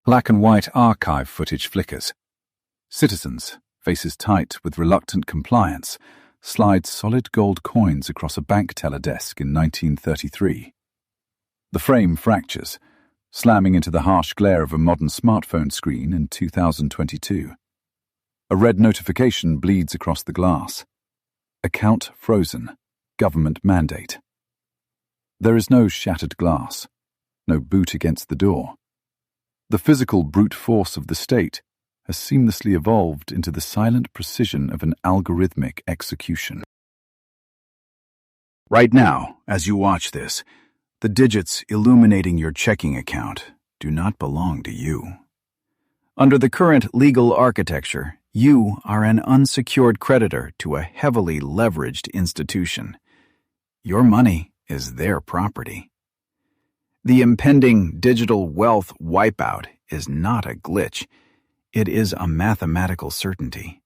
Black and white archive footage flickers. Citizens, faces tight with reluctant compliance, slide solid gold coins across a bank teller desk in 1933. The frame fractures, slamming into the harsh glare of a modern smartphone screen in 2022. A red notification bleeds across the glass. Account frozen. Government mandate. There is no shattered glass, no boot against the door. The physical brute force of the state has seamlessly evolved into the silent precision of an algorithmic execution. Right now, as you watch this, the digits illuminating your checking account do not belong to you. Under the current legal architecture, you are an unsecured creditor to a heavily leveraged institution. Your money is their property. The impending digital wealth wipeout is not a glitch. It is a mathematical certainty.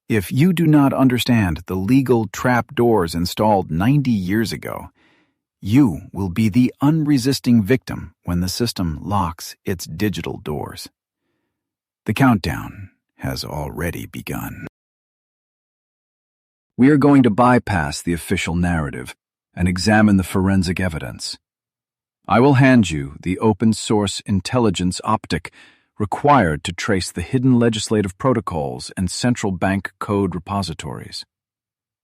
If you do not understand the legal trapdoors installed 90 years ago, you will be the unresisting victim when the system locks its digital doors. The countdown has already begun. We are going to bypass the official narrative and examine the forensic evidence. I will hand you the open-source intelligence optic required to trace the hidden legislative protocols and central bank code repositories.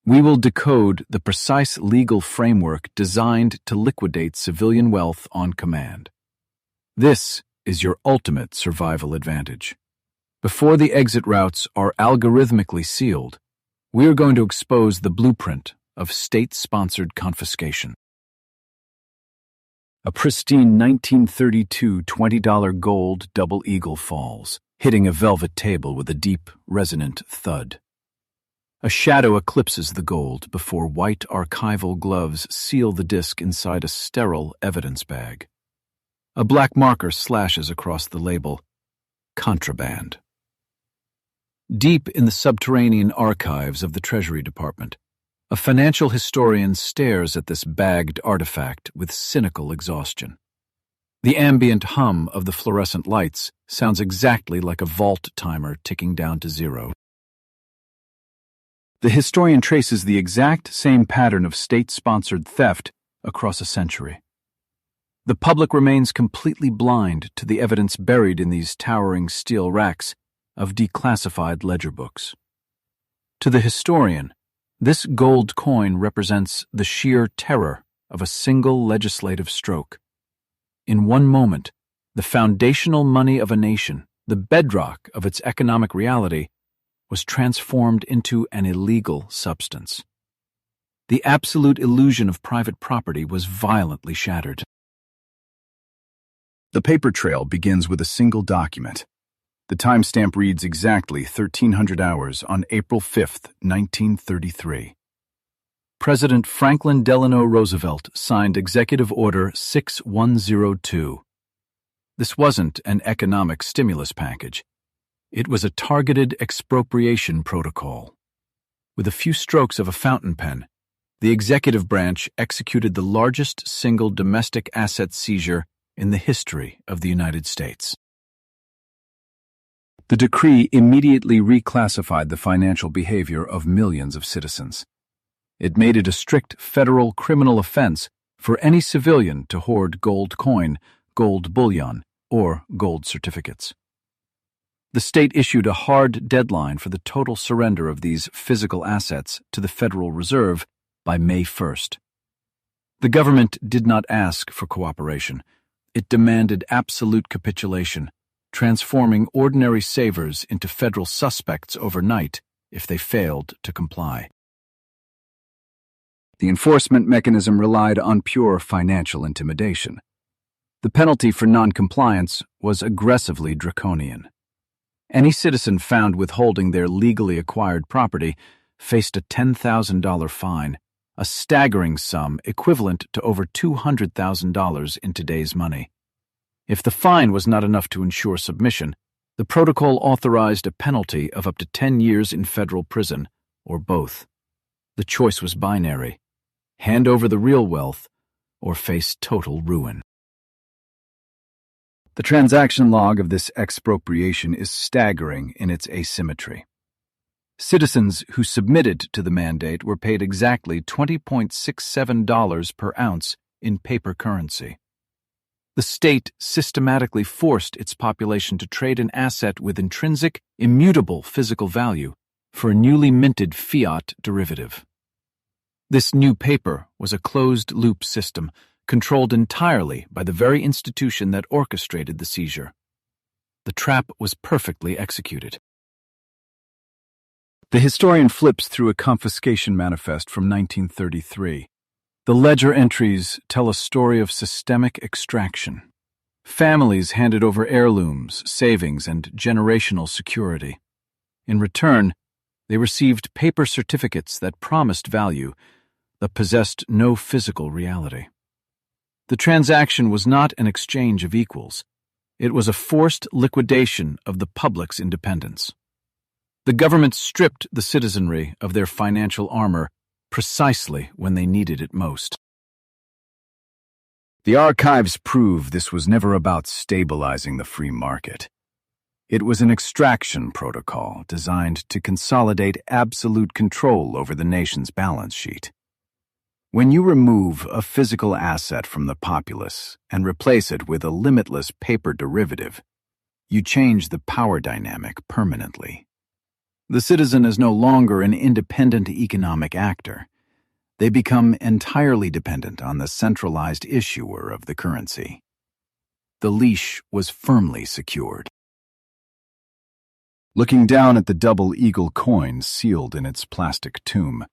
We will decode the precise legal framework designed to liquidate civilian wealth on command. This is your ultimate survival advantage. Before the exit routes are algorithmically sealed, we are going to expose the blueprint of state-sponsored confiscation. A pristine 1932 $20 gold double eagle falls, hitting a velvet table with a deep, resonant thud. A shadow eclipses the gold before white archival gloves seal the disc inside a sterile evidence bag. A black marker slashes across the label, contraband. Deep in the subterranean archives of the Treasury Department, a financial historian stares at this bagged artifact with cynical exhaustion. The ambient hum of the fluorescent lights sounds exactly like a vault timer ticking down to zero. The historian traces the exact same pattern of state-sponsored theft across a century. The public remains completely blind to the evidence buried in these towering steel racks of declassified ledger books. To the historian, this gold coin represents the sheer terror of a single legislative stroke. In one moment, the foundational money of a nation, the bedrock of its economic reality, was transformed into an illegal substance. The absolute illusion of private property was violently shattered. The paper trail begins with a single document. The timestamp reads exactly 1300 hours on April 5, 1933. President Franklin Delano Roosevelt signed Executive Order 6102. This wasn't an economic stimulus package. It was a targeted expropriation protocol. With a few strokes of a fountain pen, the executive branch executed the largest single domestic asset seizure in the history of the United States. The decree immediately reclassified the financial behavior of millions of citizens. It made it a strict federal criminal offense for any civilian to hoard gold coin, gold bullion, or gold certificates. The state issued a hard deadline for the total surrender of these physical assets to the Federal Reserve by May 1st. The government did not ask for cooperation. It demanded absolute capitulation, transforming ordinary savers into federal suspects overnight if they failed to comply. The enforcement mechanism relied on pure financial intimidation. The penalty for noncompliance was aggressively draconian. Any citizen found withholding their legally acquired property faced a $10,000 fine, a staggering sum equivalent to over $200,000 in today's money. If the fine was not enough to ensure submission, the protocol authorized a penalty of up to 10 years in federal prison, or both. The choice was binary: hand over the real wealth or face total ruin. The transaction log of this expropriation is staggering in its asymmetry. Citizens who submitted to the mandate were paid exactly $20.67 per ounce in paper currency. The state systematically forced its population to trade an asset with intrinsic, immutable physical value for a newly minted fiat derivative. This new paper was a closed-loop system controlled entirely by the very institution that orchestrated the seizure. The trap was perfectly executed. The historian flips through a confiscation manifest from 1933. The ledger entries tell a story of systemic extraction. Families handed over heirlooms, savings, and generational security. In return, they received paper certificates that promised value, but possessed no physical reality. The transaction was not an exchange of equals. It was a forced liquidation of the public's independence. The government stripped the citizenry of their financial armor precisely when they needed it most. The archives prove this was never about stabilizing the free market. It was an extraction protocol designed to consolidate absolute control over the nation's balance sheet. When you remove a physical asset from the populace and replace it with a limitless paper derivative, you change the power dynamic permanently. The citizen is no longer an independent economic actor. They become entirely dependent on the centralized issuer of the currency. The leash was firmly secured. Looking down at the double eagle coin sealed in its plastic tomb,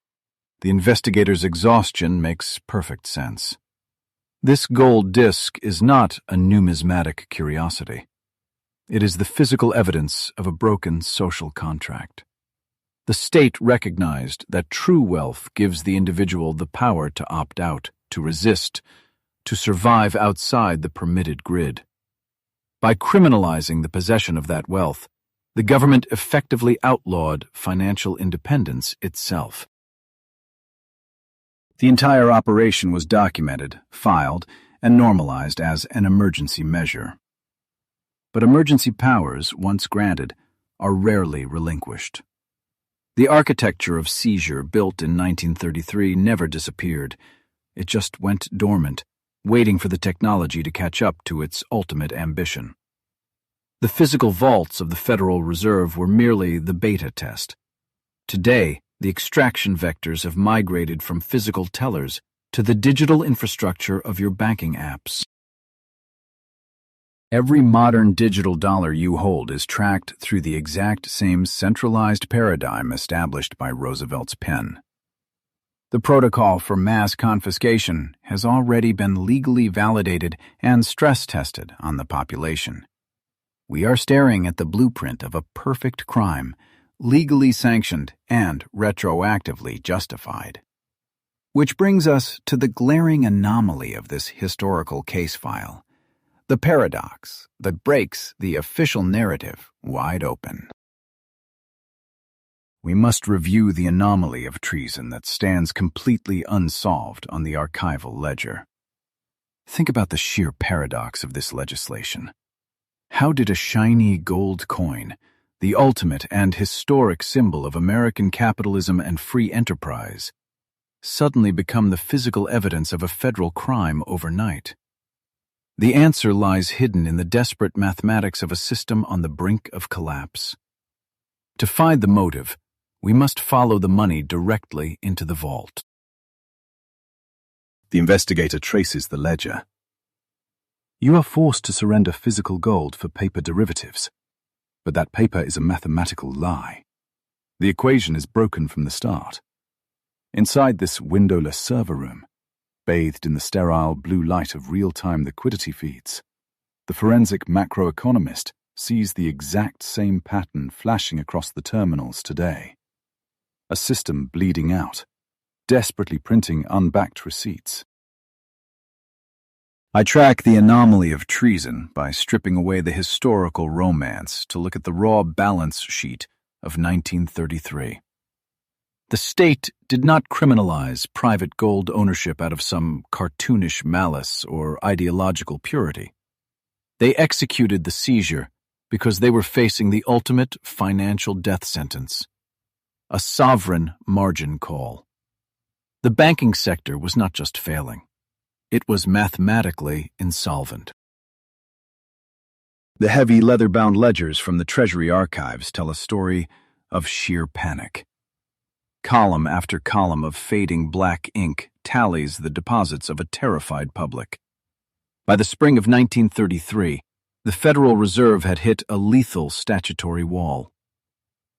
the investigator's exhaustion makes perfect sense. This gold disc is not a numismatic curiosity. It is the physical evidence of a broken social contract. The state recognized that true wealth gives the individual the power to opt out, to resist, to survive outside the permitted grid. By criminalizing the possession of that wealth, the government effectively outlawed financial independence itself. The entire operation was documented, filed, and normalized as an emergency measure. But emergency powers, once granted, are rarely relinquished. The architecture of seizure built in 1933 never disappeared. It just went dormant, waiting for the technology to catch up to its ultimate ambition. The physical vaults of the Federal Reserve were merely the beta test. Today, the extraction vectors have migrated from physical tellers to the digital infrastructure of your banking apps. Every modern digital dollar you hold is tracked through the exact same centralized paradigm established by Roosevelt's pen. The protocol for mass confiscation has already been legally validated and stress-tested on the population. We are staring at the blueprint of a perfect crime, legally sanctioned and retroactively justified. Which brings us to the glaring anomaly of this historical case file, the paradox that breaks the official narrative wide open. We must review the anomaly of treason that stands completely unsolved on the archival ledger. Think about the sheer paradox of this legislation. How did a shiny gold coin, the ultimate and historic symbol of American capitalism and free enterprise, suddenly become the physical evidence of a federal crime overnight? The answer lies hidden in the desperate mathematics of a system on the brink of collapse. To find the motive, we must follow the money directly into the vault. The investigator traces the ledger. You are forced to surrender physical gold for paper derivatives. But that paper is a mathematical lie. The equation is broken from the start. Inside this windowless server room, bathed in the sterile blue light of real-time liquidity feeds, the forensic macroeconomist sees the exact same pattern flashing across the terminals today. A system bleeding out, desperately printing unbacked receipts. I track the anomaly of treason by stripping away the historical romance to look at the raw balance sheet of 1933. The state did not criminalize private gold ownership out of some cartoonish malice or ideological purity. They executed the seizure because they were facing the ultimate financial death sentence, a sovereign margin call. The banking sector was not just failing. It was mathematically insolvent. The heavy leather-bound ledgers from the Treasury archives tell a story of sheer panic. Column after column of fading black ink tallies the deposits of a terrified public. By the spring of 1933, the Federal Reserve had hit a lethal statutory wall.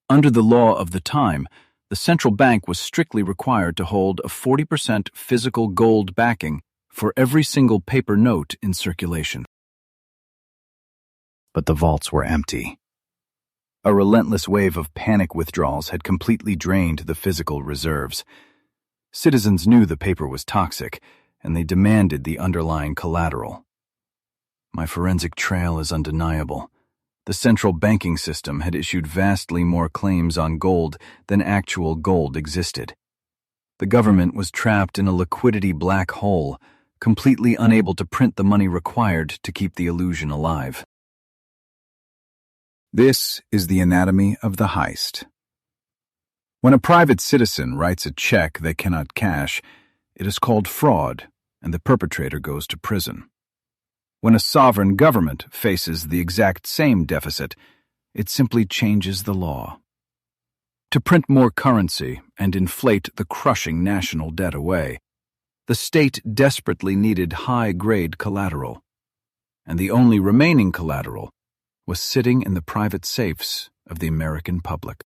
Under the law of the time, the central bank was strictly required to hold a 40% physical gold backing for every single paper note in circulation. But the vaults were empty. A relentless wave of panic withdrawals had completely drained the physical reserves. Citizens knew the paper was toxic, and they demanded the underlying collateral. My forensic trail is undeniable. The central banking system had issued vastly more claims on gold than actual gold existed. The government was trapped in a liquidity black hole, completely unable to print the money required to keep the illusion alive. This is the anatomy of the heist. When a private citizen writes a check they cannot cash, it is called fraud, and the perpetrator goes to prison. When a sovereign government faces the exact same deficit, it simply changes the law. To print more currency and inflate the crushing national debt away, the state desperately needed high-grade collateral, and the only remaining collateral was sitting in the private safes of the American public.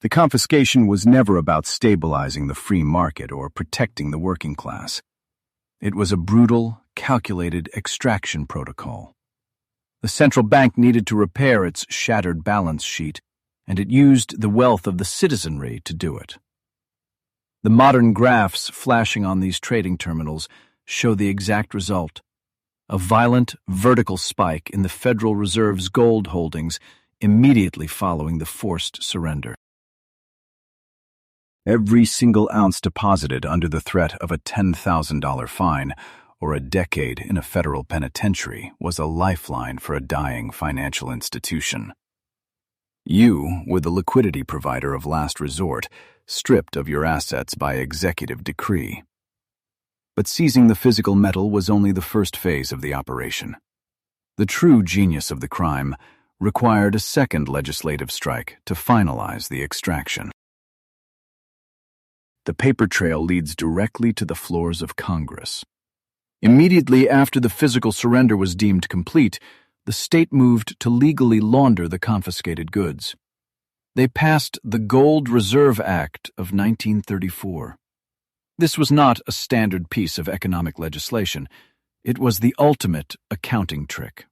The confiscation was never about stabilizing the free market or protecting the working class. It was a brutal, calculated extraction protocol. The central bank needed to repair its shattered balance sheet, and it used the wealth of the citizenry to do it. The modern graphs flashing on these trading terminals show the exact result: a violent, vertical spike in the Federal Reserve's gold holdings immediately following the forced surrender. Every single ounce deposited under the threat of a $10,000 fine or a decade in a federal penitentiary was a lifeline for a dying financial institution. You were the liquidity provider of last resort, stripped of your assets by executive decree. But seizing the physical metal was only the first phase of the operation. The true genius of the crime required a second legislative strike to finalize the extraction. The paper trail leads directly to the floors of Congress. Immediately after the physical surrender was deemed complete, the state moved to legally launder the confiscated goods. They passed the Gold Reserve Act of 1934. This was not a standard piece of economic legislation. It was the ultimate accounting trick.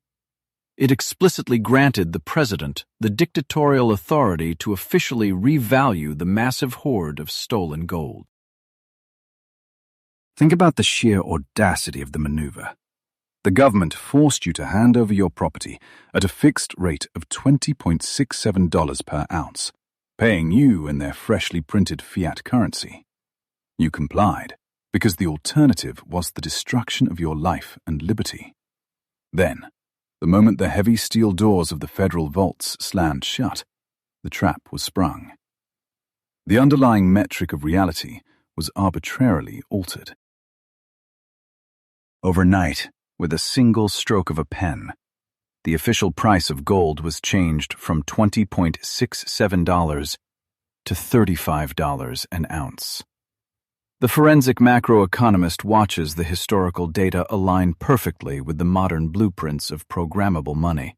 It explicitly granted the president the dictatorial authority to officially revalue the massive hoard of stolen gold. Think about the sheer audacity of the maneuver. The government forced you to hand over your property at a fixed rate of $20.67 per ounce, paying you in their freshly printed fiat currency. You complied because the alternative was the destruction of your life and liberty. Then, the moment the heavy steel doors of the federal vaults slammed shut, the trap was sprung. The underlying metric of reality was arbitrarily altered. Overnight, with a single stroke of a pen, the official price of gold was changed from $20.67 to $35 an ounce. The forensic macroeconomist watches the historical data align perfectly with the modern blueprints of programmable money.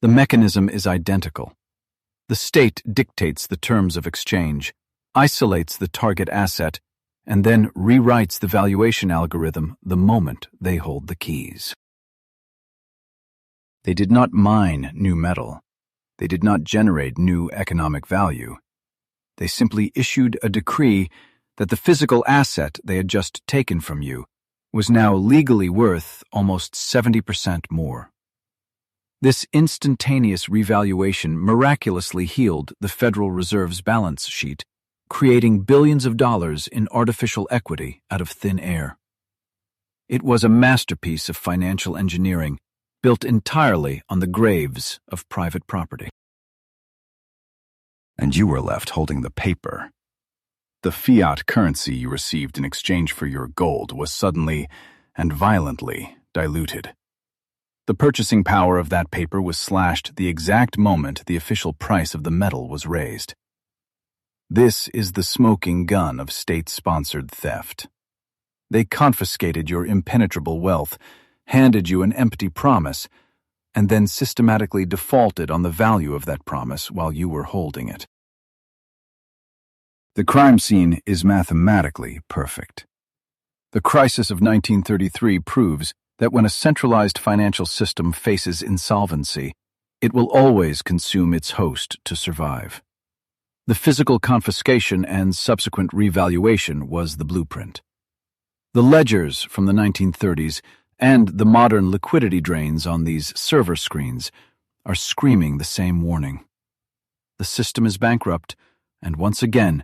The mechanism is identical. The state dictates the terms of exchange, isolates the target asset, and then rewrites the valuation algorithm the moment they hold the keys. They did not mine new metal. They did not generate new economic value. They simply issued a decree that the physical asset they had just taken from you was now legally worth almost 70% more. This instantaneous revaluation miraculously healed the Federal Reserve's balance sheet, creating billions of dollars in artificial equity out of thin air. It was a masterpiece of financial engineering, built entirely on the graves of private property. And you were left holding the paper. The fiat currency you received in exchange for your gold was suddenly and violently diluted. The purchasing power of that paper was slashed the exact moment the official price of the metal was raised. This is the smoking gun of state-sponsored theft. They confiscated your impenetrable wealth, handed you an empty promise, and then systematically defaulted on the value of that promise while you were holding it. The crime scene is mathematically perfect. The crisis of 1933 proves that when a centralized financial system faces insolvency, it will always consume its host to survive. The physical confiscation and subsequent revaluation was the blueprint. The ledgers from the 1930s and the modern liquidity drains on these server screens are screaming the same warning. The system is bankrupt, and once again,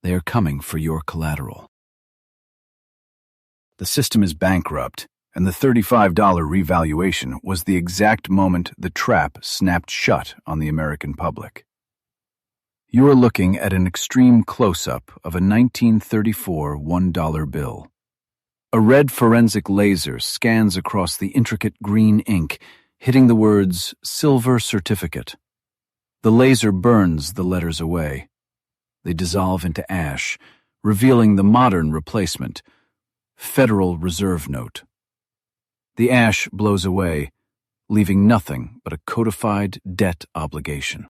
they are coming for your collateral. The system is bankrupt, and the $35 revaluation was the exact moment the trap snapped shut on the American public. You are looking at an extreme close-up of a 1934 $1 bill. A red forensic laser scans across the intricate green ink, hitting the words "Silver Certificate." The laser burns the letters away. They dissolve into ash, revealing the modern replacement, Federal Reserve Note. The ash blows away, leaving nothing but a codified debt obligation.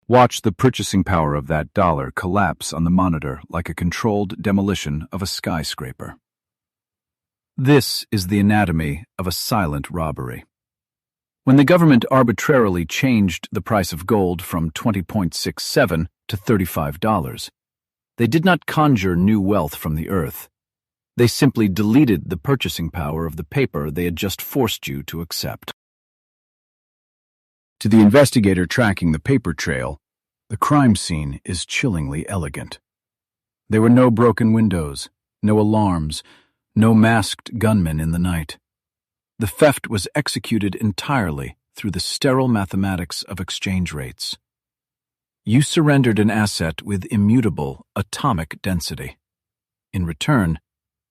Watch the purchasing power of that dollar collapse on the monitor like a controlled demolition of a skyscraper. This is the anatomy of a silent robbery. When the government arbitrarily changed the price of gold from $20.67 to $35, they did not conjure new wealth from the earth. They simply deleted the purchasing power of the paper they had just forced you to accept. To the investigator tracking the paper trail, the crime scene is chillingly elegant. There were no broken windows, no alarms, no masked gunmen in the night. The theft was executed entirely through the sterile mathematics of exchange rates. You surrendered an asset with immutable atomic density. In return,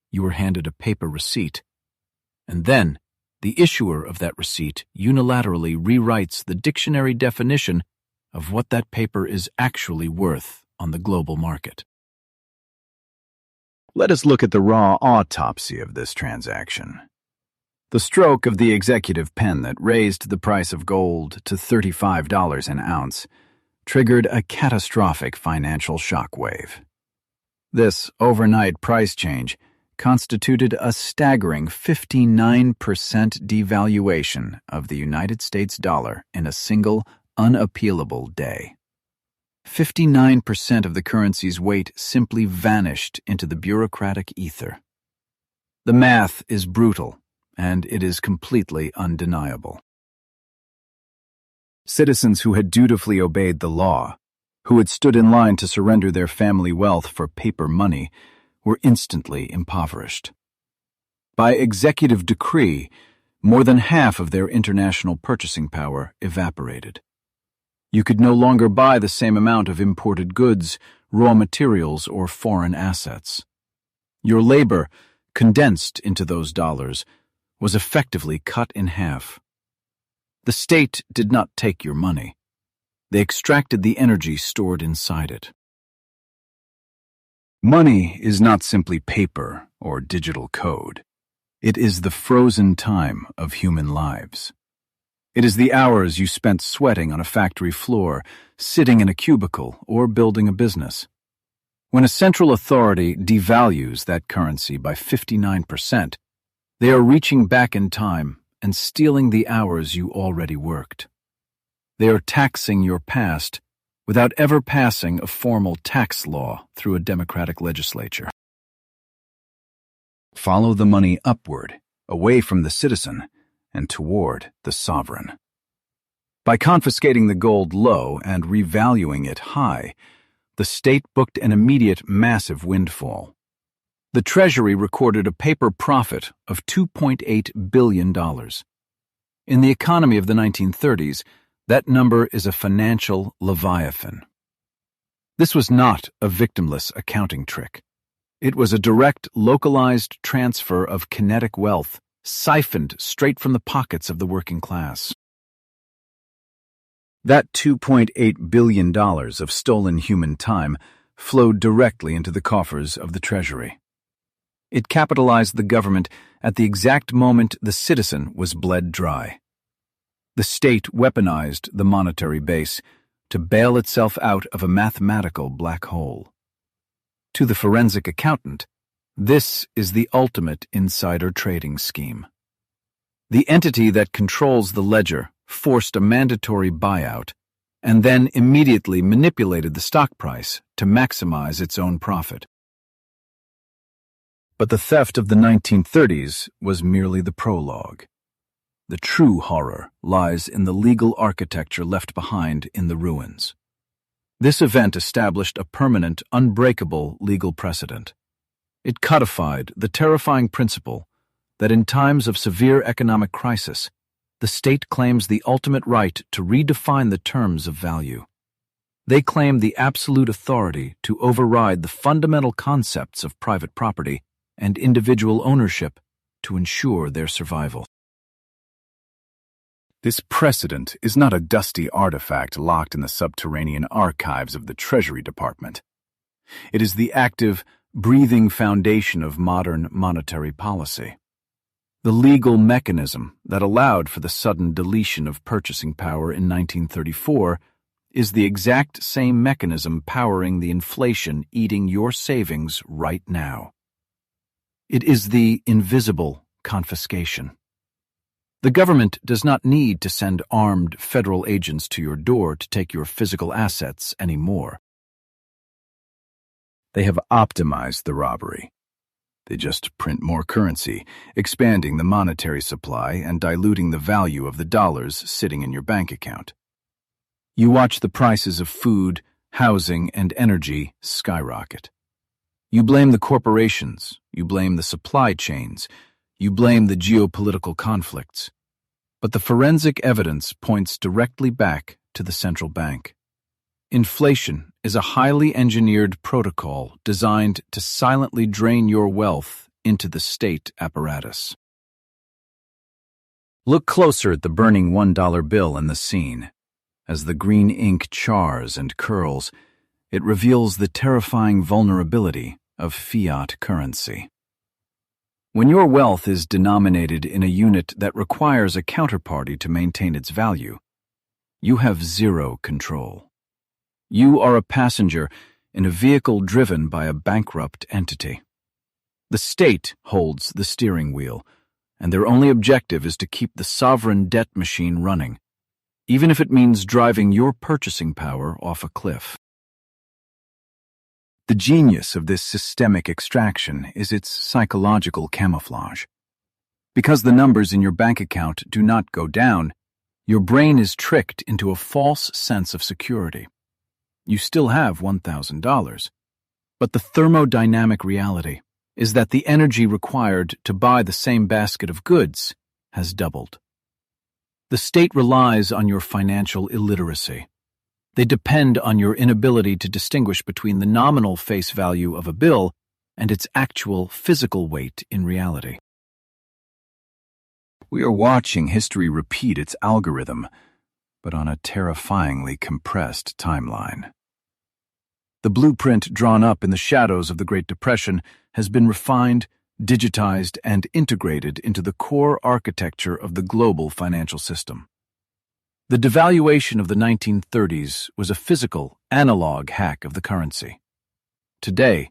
you were handed a paper receipt. And then, the issuer of that receipt unilaterally rewrites the dictionary definition of what that paper is actually worth on the global market. Let us look at the raw autopsy of this transaction. The stroke of the executive pen that raised the price of gold to $35 an ounce triggered a catastrophic financial shockwave. This overnight price change constituted a staggering 59% devaluation of the United States dollar in a single, unappealable day. 59% of the currency's weight simply vanished into the bureaucratic ether. The math is brutal, and it is completely undeniable. Citizens who had dutifully obeyed the law, who had stood in line to surrender their family wealth for paper money, were instantly impoverished. By executive decree, more than half of their international purchasing power evaporated. You could no longer buy the same amount of imported goods, raw materials, or foreign assets. Your labor, condensed into those dollars, was effectively cut in half. The state did not take your money. They extracted the energy stored inside it. Money is not simply paper or digital code. It is the frozen time of human lives. It is the hours you spent sweating on a factory floor, sitting in a cubicle, or building a business. When a central authority devalues that currency by 59%, they are reaching back in time and stealing the hours you already worked. They are taxing your past without ever passing a formal tax law through a democratic legislature. Follow the money upward, away from the citizen, and toward the sovereign. By confiscating the gold low and revaluing it high, the state booked an immediate massive windfall. The Treasury recorded a paper profit of $2.8 billion. In the economy of the 1930s, that number is a financial leviathan. This was not a victimless accounting trick. It was a direct, localized transfer of kinetic wealth, siphoned straight from the pockets of the working class. That $2.8 billion of stolen human time flowed directly into the coffers of the Treasury. It capitalized the government at the exact moment the citizen was bled dry. The state weaponized the monetary base to bail itself out of a mathematical black hole. To the forensic accountant, this is the ultimate insider trading scheme. The entity that controls the ledger forced a mandatory buyout and then immediately manipulated the stock price to maximize its own profit. But the theft of the 1930s was merely the prologue. The true horror lies in the legal architecture left behind in the ruins. This event established a permanent, unbreakable legal precedent. It codified the terrifying principle that in times of severe economic crisis, the state claims the ultimate right to redefine the terms of value. They claim the absolute authority to override the fundamental concepts of private property and individual ownership to ensure their survival. This precedent is not a dusty artifact locked in the subterranean archives of the Treasury Department. It is the active, breathing foundation of modern monetary policy. The legal mechanism that allowed for the sudden deletion of purchasing power in 1934 is the exact same mechanism powering the inflation eating your savings right now. It is the invisible confiscation. The government does not need to send armed federal agents to your door to take your physical assets anymore. They have optimized the robbery. They just print more currency, expanding the monetary supply and diluting the value of the dollars sitting in your bank account. You watch the prices of food, housing, and energy skyrocket. You blame the corporations, you blame the supply chains, you blame the geopolitical conflicts. But the forensic evidence points directly back to the central bank. Inflation is a highly engineered protocol designed to silently drain your wealth into the state apparatus. Look closer at the burning $1 bill in the scene. As the green ink chars and curls, it reveals the terrifying vulnerability of fiat currency. When your wealth is denominated in a unit that requires a counterparty to maintain its value, you have zero control. You are a passenger in a vehicle driven by a bankrupt entity. The state holds the steering wheel, and their only objective is to keep the sovereign debt machine running, even if it means driving your purchasing power off a cliff. The genius of this systemic extraction is its psychological camouflage. Because the numbers in your bank account do not go down, your brain is tricked into a false sense of security. You still have $1,000, but the thermodynamic reality is that the energy required to buy the same basket of goods has doubled. The state relies on your financial illiteracy. They depend on your inability to distinguish between the nominal face value of a bill and its actual physical weight in reality. We are watching history repeat its algorithm, but on a terrifyingly compressed timeline. The blueprint drawn up in the shadows of the Great Depression has been refined, digitized, and integrated into the core architecture of the global financial system. The devaluation of the 1930s was a physical, analog hack of the currency. Today,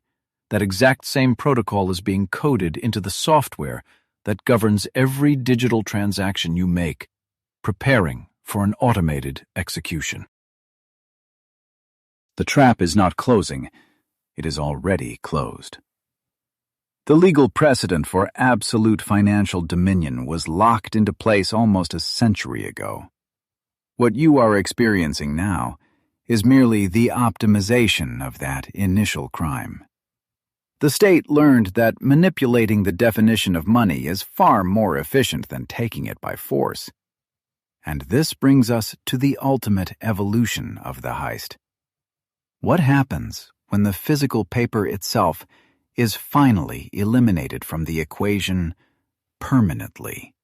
that exact same protocol is being coded into the software that governs every digital transaction you make, preparing for an automated execution. The trap is not closing, it is already closed. The legal precedent for absolute financial dominion was locked into place almost a century ago. What you are experiencing now is merely the optimization of that initial crime. The state learned that manipulating the definition of money is far more efficient than taking it by force. And this brings us to the ultimate evolution of the heist. What happens when the physical paper itself is finally eliminated from the equation permanently?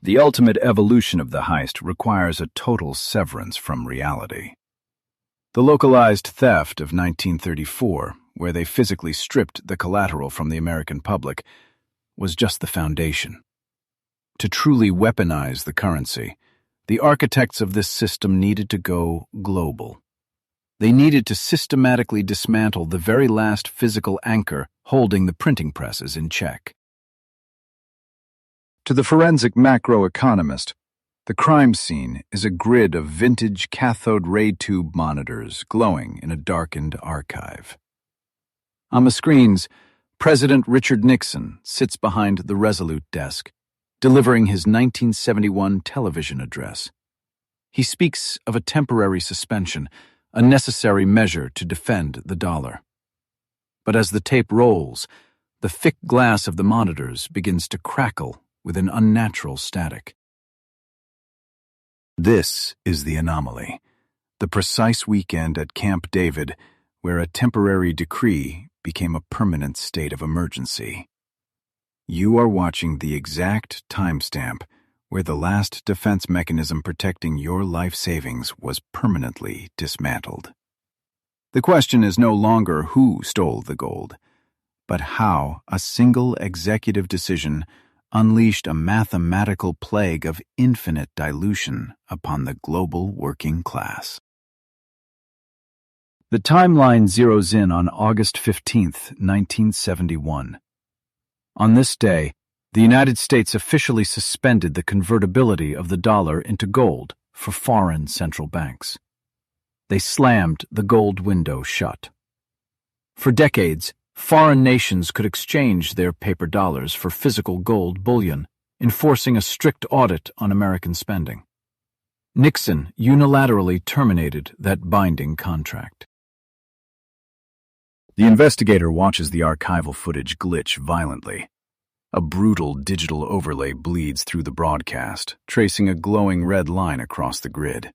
The ultimate evolution of the heist requires a total severance from reality. The localized theft of 1934, where they physically stripped the collateral from the American public, was just the foundation. To truly weaponize the currency, the architects of this system needed to go global. They needed to systematically dismantle the very last physical anchor holding the printing presses in check. To the forensic macroeconomist, the crime scene is a grid of vintage cathode ray tube monitors glowing in a darkened archive. On the screens, President Richard Nixon sits behind the Resolute desk, delivering his 1971 television address. He speaks of a temporary suspension, a necessary measure to defend the dollar. But as the tape rolls, the thick glass of the monitors begins to crackle with an unnatural static. This is the anomaly, the precise weekend at Camp David where a temporary decree became a permanent state of emergency. You are watching the exact timestamp where the last defense mechanism protecting your life savings was permanently dismantled. The question is no longer who stole the gold, but how a single executive decision unleashed a mathematical plague of infinite dilution upon the global working class. The timeline zeroes in on August 15, 1971. On this day, the United States officially suspended the convertibility of the dollar into gold for foreign central banks. They slammed the gold window shut. For decades, foreign nations could exchange their paper dollars for physical gold bullion, enforcing a strict audit on American spending. Nixon unilaterally terminated that binding contract. The investigator watches the archival footage glitch violently. A brutal digital overlay bleeds through the broadcast, tracing a glowing red line across the grid.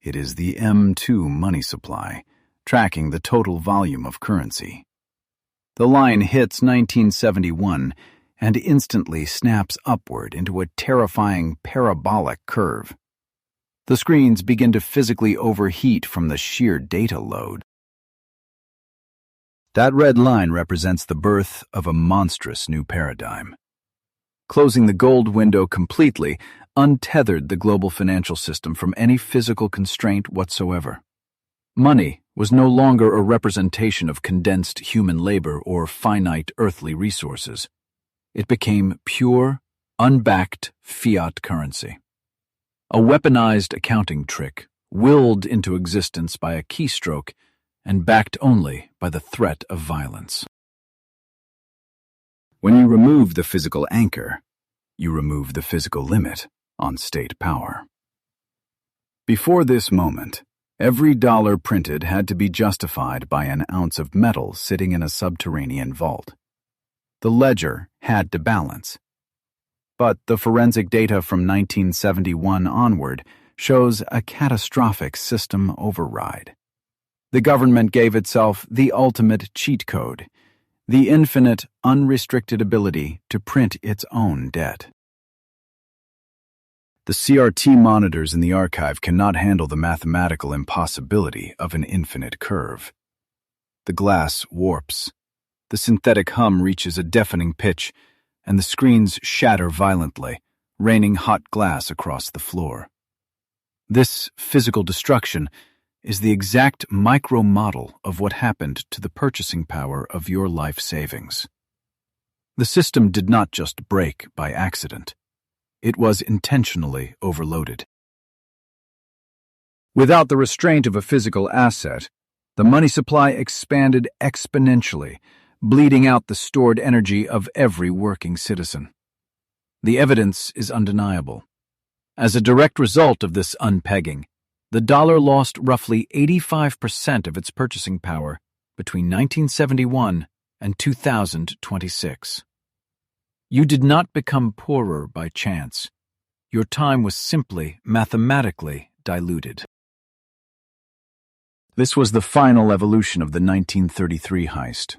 It is the M2 money supply, tracking the total volume of currency. The line hits 1971 and instantly snaps upward into a terrifying parabolic curve. The screens begin to physically overheat from the sheer data load. That red line represents the birth of a monstrous new paradigm. Closing the gold window completely untethered the global financial system from any physical constraint whatsoever. Money was no longer a representation of condensed human labor or finite earthly resources. It became pure, unbacked fiat currency. A weaponized accounting trick willed into existence by a keystroke and backed only by the threat of violence. When you remove the physical anchor, you remove the physical limit on state power. Before this moment, every dollar printed had to be justified by an ounce of metal sitting in a subterranean vault. The ledger had to balance. But the forensic data from 1971 onward shows a catastrophic system override. The government gave itself the ultimate cheat code, the infinite, unrestricted ability to print its own debt. The CRT monitors in the archive cannot handle the mathematical impossibility of an infinite curve. The glass warps. The synthetic hum reaches a deafening pitch, and the screens shatter violently, raining hot glass across the floor. This physical destruction is the exact micro-model of what happened to the purchasing power of your life savings. The system did not just break by accident. It was intentionally overloaded. Without the restraint of a physical asset, the money supply expanded exponentially, bleeding out the stored energy of every working citizen. The evidence is undeniable. As a direct result of this unpegging, the dollar lost roughly 85% of its purchasing power between 1971 and 2026. You did not become poorer by chance. Your time was simply mathematically diluted. This was the final evolution of the 1933 heist.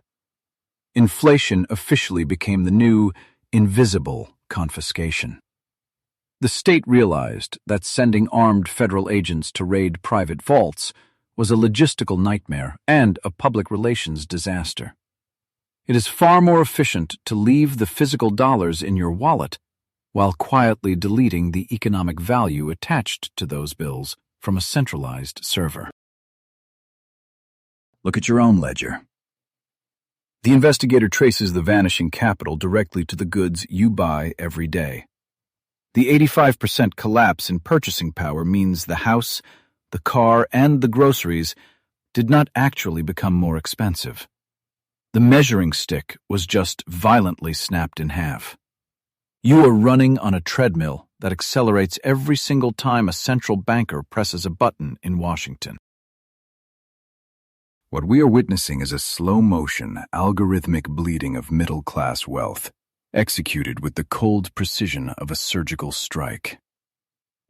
Inflation officially became the new, invisible confiscation. The state realized that sending armed federal agents to raid private vaults was a logistical nightmare and a public relations disaster. It is far more efficient to leave the physical dollars in your wallet while quietly deleting the economic value attached to those bills from a centralized server. Look at your own ledger. The investigator traces the vanishing capital directly to the goods you buy every day. The 85% collapse in purchasing power means the house, the car, and the groceries did not actually become more expensive. The measuring stick was just violently snapped in half. You are running on a treadmill that accelerates every single time a central banker presses a button in Washington. What we are witnessing is a slow-motion, algorithmic bleeding of middle-class wealth, executed with the cold precision of a surgical strike.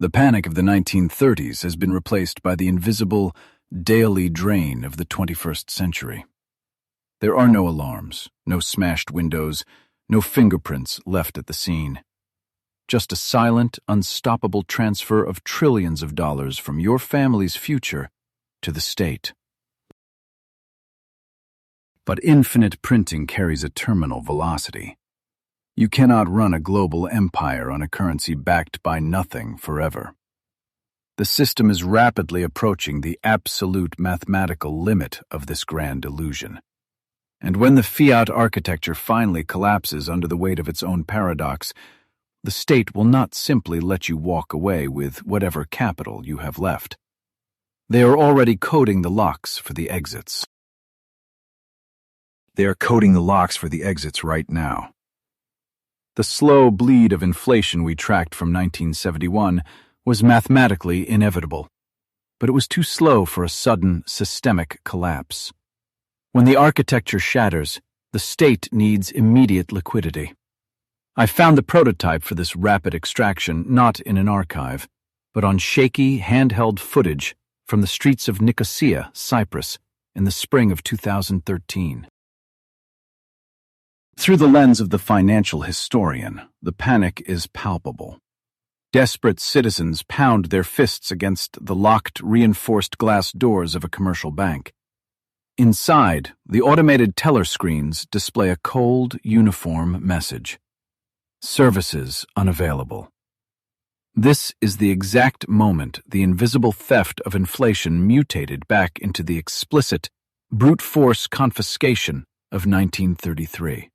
The panic of the 1930s has been replaced by the invisible, daily drain of the 21st century. There are no alarms, no smashed windows, no fingerprints left at the scene. Just a silent, unstoppable transfer of trillions of dollars from your family's future to the state. But infinite printing carries a terminal velocity. You cannot run a global empire on a currency backed by nothing forever. The system is rapidly approaching the absolute mathematical limit of this grand illusion. And when the fiat architecture finally collapses under the weight of its own paradox, the state will not simply let you walk away with whatever capital you have left. They are already coding the locks for the exits. They are coding the locks for the exits right now. The slow bleed of inflation we tracked from 1971 was mathematically inevitable, but it was too slow for a sudden, systemic collapse. When the architecture shatters, the state needs immediate liquidity. I found the prototype for this rapid extraction not in an archive, but on shaky, handheld footage from the streets of Nicosia, Cyprus, in the spring of 2013. Through the lens of the financial historian, the panic is palpable. Desperate citizens pound their fists against the locked, reinforced glass doors of a commercial bank. Inside, the automated teller screens display a cold, uniform message. Services unavailable. This is the exact moment the invisible theft of inflation mutated back into the explicit, brute force confiscation of 1933.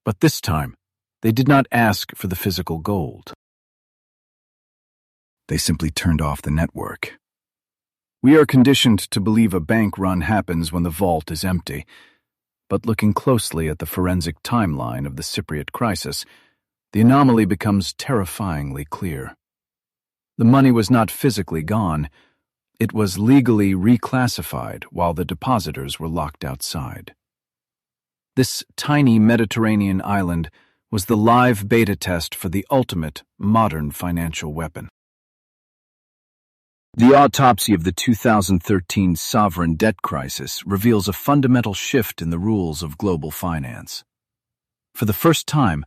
But this time, they did not ask for the physical gold. They simply turned off the network. We are conditioned to believe a bank run happens when the vault is empty, but looking closely at the forensic timeline of the Cypriot crisis, the anomaly becomes terrifyingly clear. The money was not physically gone, it was legally reclassified while the depositors were locked outside. This tiny Mediterranean island was the live beta test for the ultimate modern financial weapon. The autopsy of the 2013 sovereign debt crisis reveals a fundamental shift in the rules of global finance. For the first time,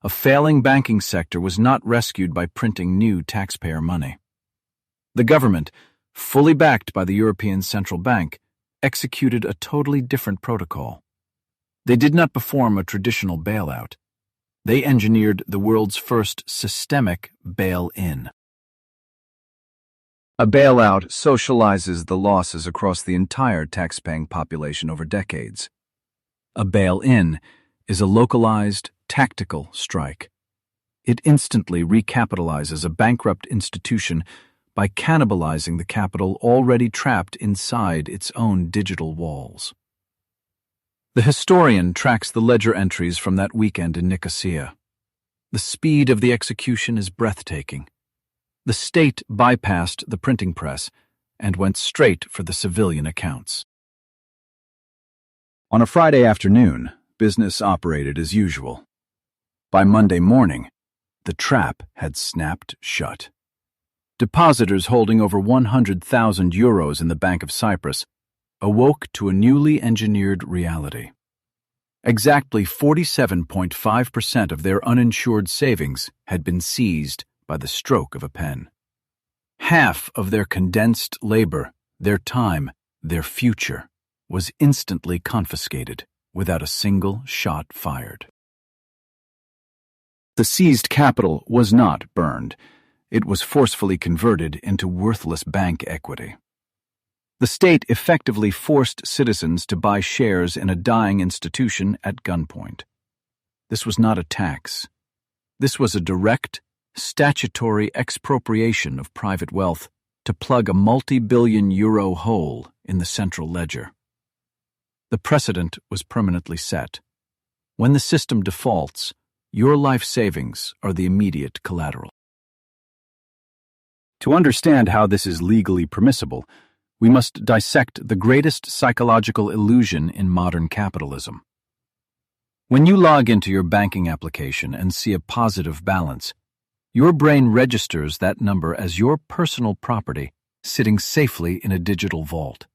a failing banking sector was not rescued by printing new taxpayer money. The government, fully backed by the European Central Bank, executed a totally different protocol. They did not perform a traditional bailout. They engineered the world's first systemic bail-in. A bailout socializes the losses across the entire tax-paying population over decades. A bail-in is a localized, tactical strike. It instantly recapitalizes a bankrupt institution by cannibalizing the capital already trapped inside its own digital walls. The historian tracks the ledger entries from that weekend in Nicosia. The speed of the execution is breathtaking. The state bypassed the printing press and went straight for the civilian accounts. On a Friday afternoon, business operated as usual. By Monday morning, the trap had snapped shut. Depositors holding over 100,000 euros in the Bank of Cyprus awoke to a newly engineered reality. Exactly 47.5% of their uninsured savings had been seized by the stroke of a pen. Half of their condensed labor, their time, their future, was instantly confiscated without a single shot fired. The seized capital was not burned. It was forcefully converted into worthless bank equity. The state effectively forced citizens to buy shares in a dying institution at gunpoint. This was not a tax. This was a direct, statutory expropriation of private wealth to plug a multi-billion euro hole in the central ledger. The precedent was permanently set. When the system defaults, your life savings are the immediate collateral. To understand how this is legally permissible, we must dissect the greatest psychological illusion in modern capitalism. When you log into your banking application and see a positive balance, your brain registers that number as your personal property sitting safely in a digital vault.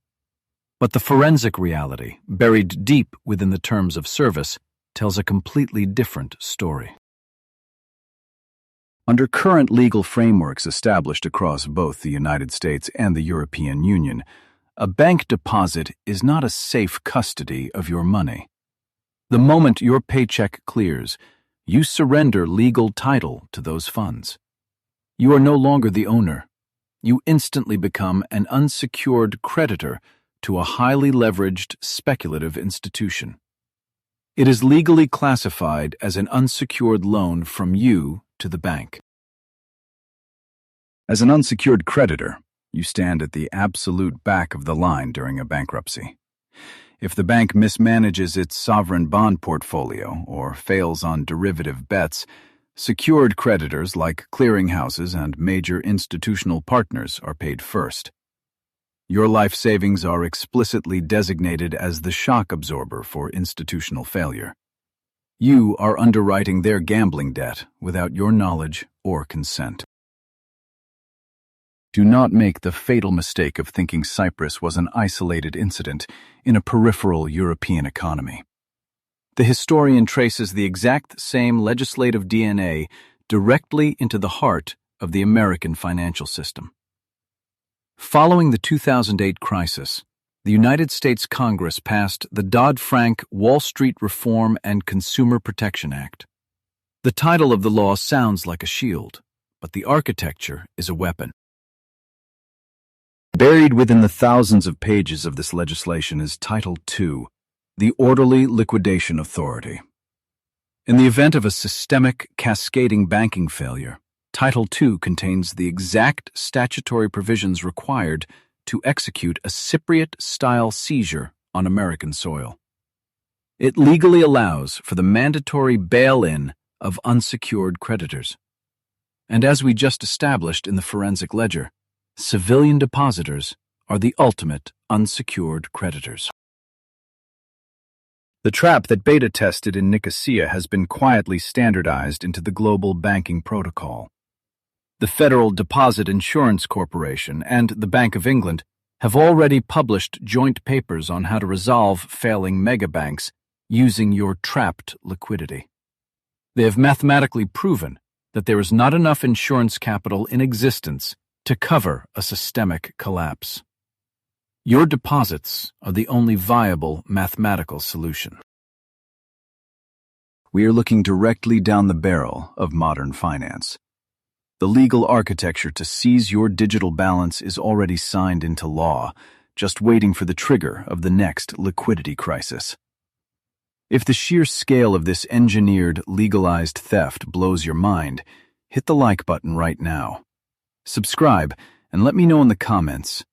But the forensic reality, buried deep within the terms of service, tells a completely different story. Under current legal frameworks established across both the United States and the European Union, a bank deposit is not a safe custody of your money. The moment your paycheck clears, you surrender legal title to those funds. You are no longer the owner. You instantly become an unsecured creditor to a highly leveraged speculative institution. It is legally classified as an unsecured loan from you to the bank. As an unsecured creditor, you stand at the absolute back of the line during a bankruptcy. If the bank mismanages its sovereign bond portfolio or fails on derivative bets, secured creditors like clearinghouses and major institutional partners are paid first. Your life savings are explicitly designated as the shock absorber for institutional failure. You are underwriting their gambling debt without your knowledge or consent. Do not make the fatal mistake of thinking Cyprus was an isolated incident in a peripheral European economy. The historian traces the exact same legislative DNA directly into the heart of the American financial system. Following the 2008 crisis, the United States Congress passed the Dodd-Frank Wall Street Reform and Consumer Protection Act. The title of the law sounds like a shield, but the architecture is a weapon. Buried within the thousands of pages of this legislation is Title II, the Orderly Liquidation Authority. In the event of a systemic, cascading banking failure, Title II contains the exact statutory provisions required to execute a Cypriot-style seizure on American soil. It legally allows for the mandatory bail-in of unsecured creditors. And as we just established in the forensic ledger, civilian depositors are the ultimate unsecured creditors. The trap that beta tested in Nicosia has been quietly standardized into the global banking protocol. The Federal Deposit Insurance Corporation and the Bank of England have already published joint papers on how to resolve failing megabanks using your trapped liquidity. They have mathematically proven that there is not enough insurance capital in existence to cover a systemic collapse. Your deposits are the only viable mathematical solution. We are looking directly down the barrel of modern finance. The legal architecture to seize your digital balance is already signed into law, just waiting for the trigger of the next liquidity crisis. If the sheer scale of this engineered, legalized theft blows your mind, hit the like button right now. Subscribe and let me know in the comments,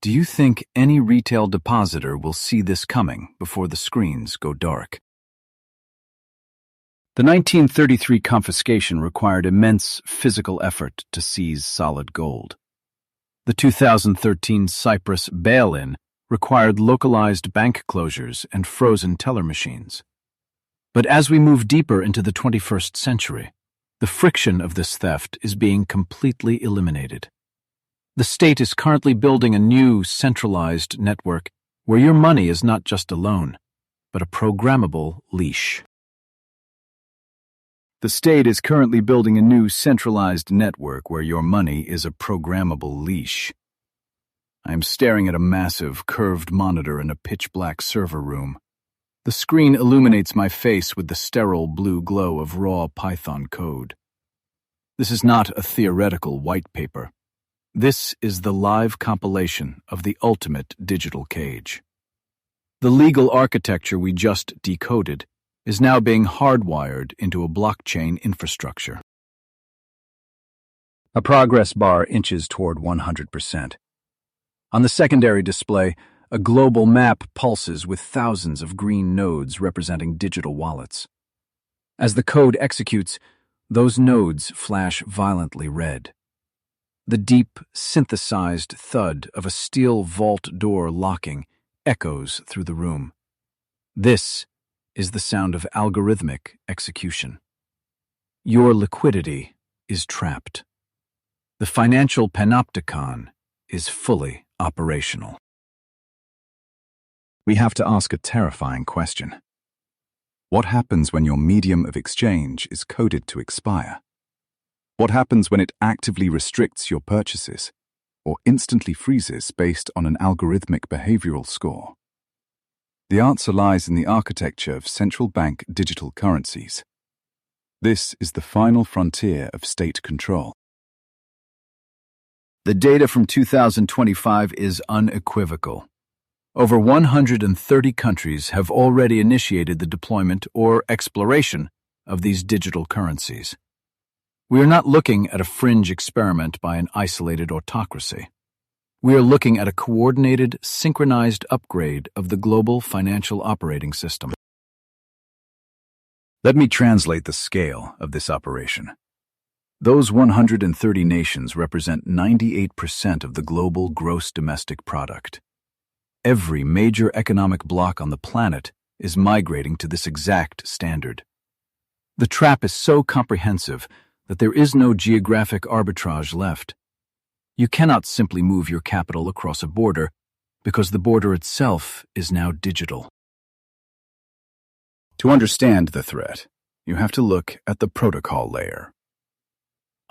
do you think any retail depositor will see this coming before the screens go dark? The 1933 confiscation required immense physical effort to seize solid gold. The 2013 Cyprus bail-in required localized bank closures and frozen teller machines. But as we move deeper into the 21st century, the friction of this theft is being completely eliminated. The state is currently building a new centralized network where your money is not just a loan, but a programmable leash. The state is currently building a new centralized network where your money is a programmable leash. I am staring at a massive, curved monitor in a pitch-black server room. The screen illuminates my face with the sterile blue glow of raw Python code. This is not a theoretical white paper. This is the live compilation of the ultimate digital cage. The legal architecture we just decoded is now being hardwired into a blockchain infrastructure. A progress bar inches toward 100%. On the secondary display, a global map pulses with thousands of green nodes representing digital wallets. As the code executes, those nodes flash violently red. The deep, synthesized thud of a steel vault door locking echoes through the room. This is the sound of algorithmic execution. Your liquidity is trapped. The financial panopticon is fully operational. We have to ask a terrifying question. What happens when your medium of exchange is coded to expire? What happens when it actively restricts your purchases or instantly freezes based on an algorithmic behavioral score? The answer lies in the architecture of central bank digital currencies. This is the final frontier of state control. The data from 2025 is unequivocal. Over 130 countries have already initiated the deployment or exploration of these digital currencies. We are not looking at a fringe experiment by an isolated autocracy. We are looking at a coordinated, synchronized upgrade of the global financial operating system. Let me translate the scale of this operation. Those 130 nations represent 98% of the global gross domestic product. Every major economic bloc on the planet is migrating to this exact standard. The trap is so comprehensive that there is no geographic arbitrage left. You cannot simply move your capital across a border because the border itself is now digital. To understand the threat, you have to look at the protocol layer.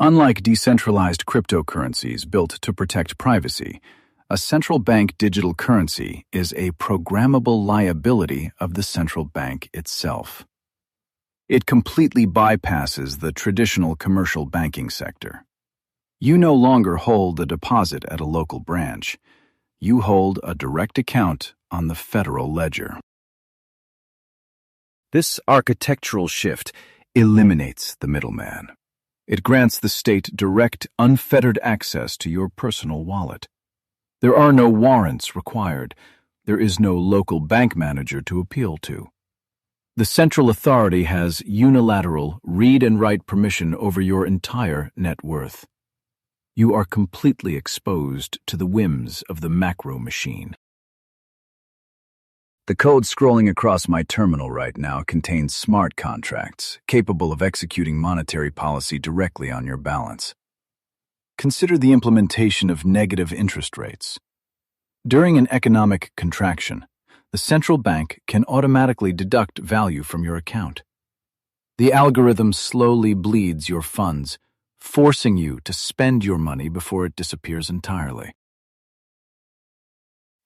Unlike decentralized cryptocurrencies built to protect privacy, a central bank digital currency is a programmable liability of the central bank itself. It completely bypasses the traditional commercial banking sector. You no longer hold a deposit at a local branch. You hold a direct account on the federal ledger. This architectural shift eliminates the middleman. It grants the state direct, unfettered access to your personal wallet. There are no warrants required. There is no local bank manager to appeal to. The central authority has unilateral read and write permission over your entire net worth. You are completely exposed to the whims of the macro machine. The code scrolling across my terminal right now contains smart contracts capable of executing monetary policy directly on your balance. Consider the implementation of negative interest rates. During an economic contraction, the central bank can automatically deduct value from your account. The algorithm slowly bleeds your funds, forcing you to spend your money before it disappears entirely.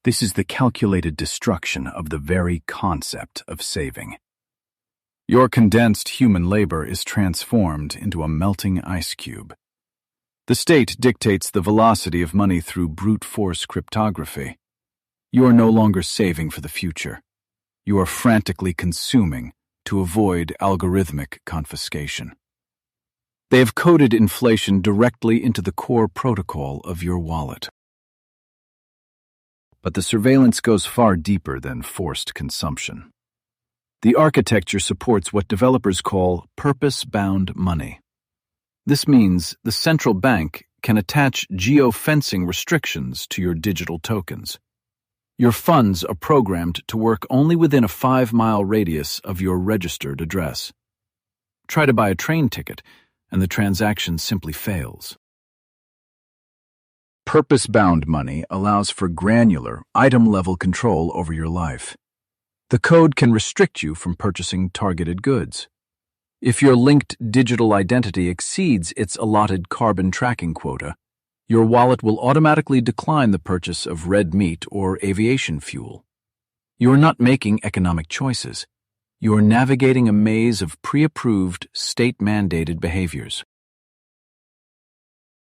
This is the calculated destruction of the very concept of saving. Your condensed human labor is transformed into a melting ice cube. The state dictates the velocity of money through brute force cryptography. You are no longer saving for the future. You are frantically consuming to avoid algorithmic confiscation. They have coded inflation directly into the core protocol of your wallet. But the surveillance goes far deeper than forced consumption. The architecture supports what developers call purpose-bound money. This means the central bank can attach geofencing restrictions to your digital tokens. Your funds are programmed to work only within a 5-mile radius of your registered address. Try to buy a train ticket, and the transaction simply fails. Purpose-bound money allows for granular, item-level control over your life. The code can restrict you from purchasing targeted goods. If your linked digital identity exceeds its allotted carbon tracking quota, your wallet will automatically decline the purchase of red meat or aviation fuel. You are not making economic choices. You are navigating a maze of pre-approved, state-mandated behaviors.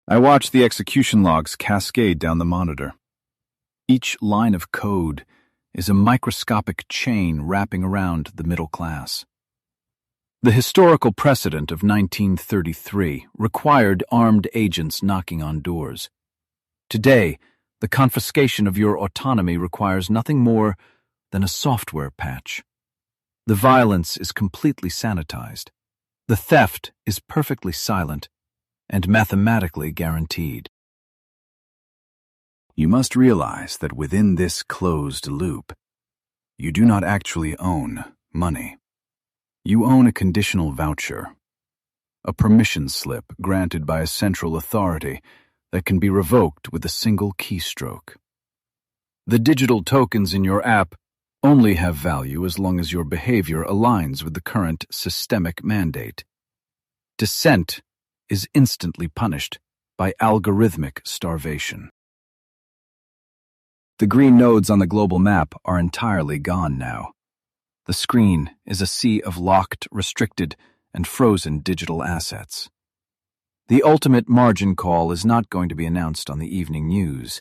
I watch the execution logs cascade down the monitor. Each line of code is a microscopic chain wrapping around the middle class. The historical precedent of 1933 required armed agents knocking on doors. Today, the confiscation of your autonomy requires nothing more than a software patch. The violence is completely sanitized. The theft is perfectly silent and mathematically guaranteed. You must realize that within this closed loop, you do not actually own money. You own a conditional voucher, a permission slip granted by a central authority that can be revoked with a single keystroke. The digital tokens in your app only have value as long as your behavior aligns with the current systemic mandate. Dissent is instantly punished by algorithmic starvation. The green nodes on the global map are entirely gone now. The screen is a sea of locked, restricted, and frozen digital assets. The ultimate margin call is not going to be announced on the evening news.